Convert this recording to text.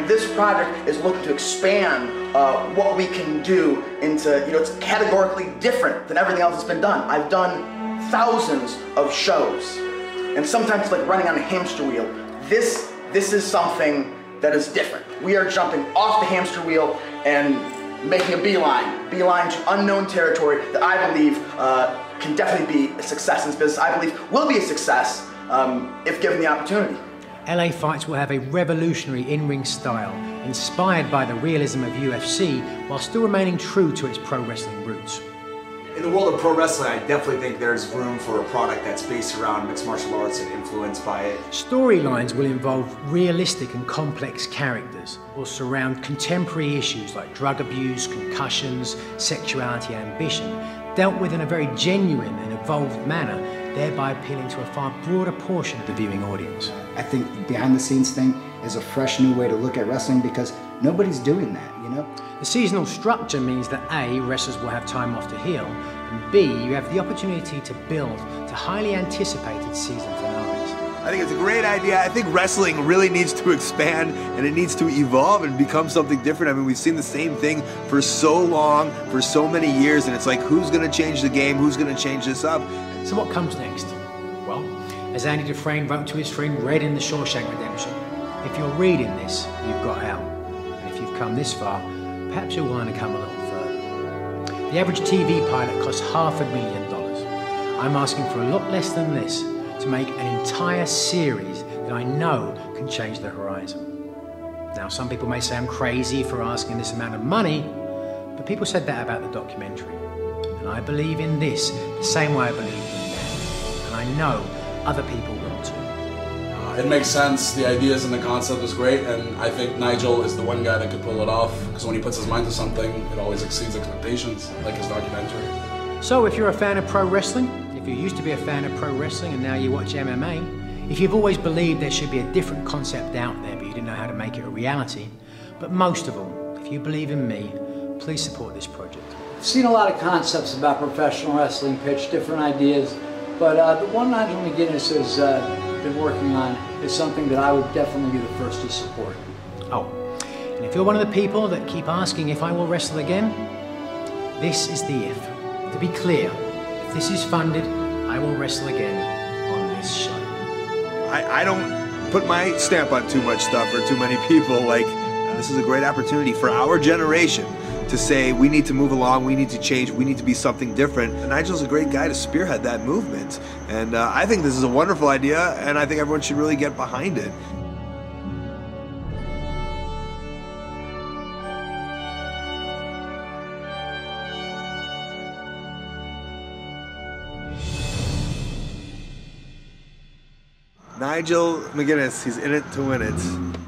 this project is looking to expand what we can do into, it's categorically different than everything else that's been done. I've done thousands of shows, and sometimes it's like running on a hamster wheel. This is something that is different. We are jumping off the hamster wheel and making a beeline to unknown territory that I believe can definitely be a success in this business. I believe will be a success if given the opportunity. LA Fights will have a revolutionary in-ring style, inspired by the realism of UFC, while still remaining true to its pro wrestling roots. In the world of pro wrestling, I definitely think there's room for a product that's based around mixed martial arts and influenced by it. Storylines will involve realistic and complex characters, will surround contemporary issues like drug abuse, concussions, sexuality, ambition, dealt with in a very genuine and evolved manner, thereby appealing to a far broader portion of the viewing audience. I think the behind-the-scenes thing is a fresh new way to look at wrestling because nobody's doing that, The seasonal structure means that A, wrestlers will have time off to heal, and B, you have the opportunity to build to highly anticipated season finales. I think it's a great idea. I think wrestling really needs to expand and it needs to evolve and become something different. I mean, we've seen the same thing for so long, for so many years, and it's like, who's gonna change the game? Who's gonna change this up? So what comes next? Well, as Andy Dufresne wrote to his friend Red in The Shawshank Redemption, if you're reading this, you've got out. And if you've come this far, perhaps you'll want to come a little further. The average TV pilot costs $500,000. I'm asking for a lot less than this to make an entire series that I know can change the horizon. Now, some people may say I'm crazy for asking this amount of money, but people said that about the documentary. And I believe in this the same way I believe in that. And I know other people will too. It makes sense. The ideas and the concept is great, and I think Nigel is the one guy that could pull it off, because when he puts his mind to something, it always exceeds expectations, like his documentary. So if you're a fan of pro wrestling, if you used to be a fan of pro wrestling and now you watch MMA, if you've always believed there should be a different concept out there but you didn't know how to make it a reality, but most of all, if you believe in me, please support this project. I've seen a lot of concepts about professional wrestling pitched, different ideas, but the one Nigel McGuinness has been working on is something that I would definitely be the first to support. Oh, and if you're one of the people that keep asking if I will wrestle again, this is the if. To be clear, if this is funded, I will wrestle again on this show. I don't put my stamp on too much stuff or too many people. Like, this is a great opportunity for our generation to say we need to move along, we need to change, we need to be something different. And Nigel's a great guy to spearhead that movement. And I think this is a wonderful idea, and I think everyone should really get behind it. Nigel McGuinness, he's in it to win it.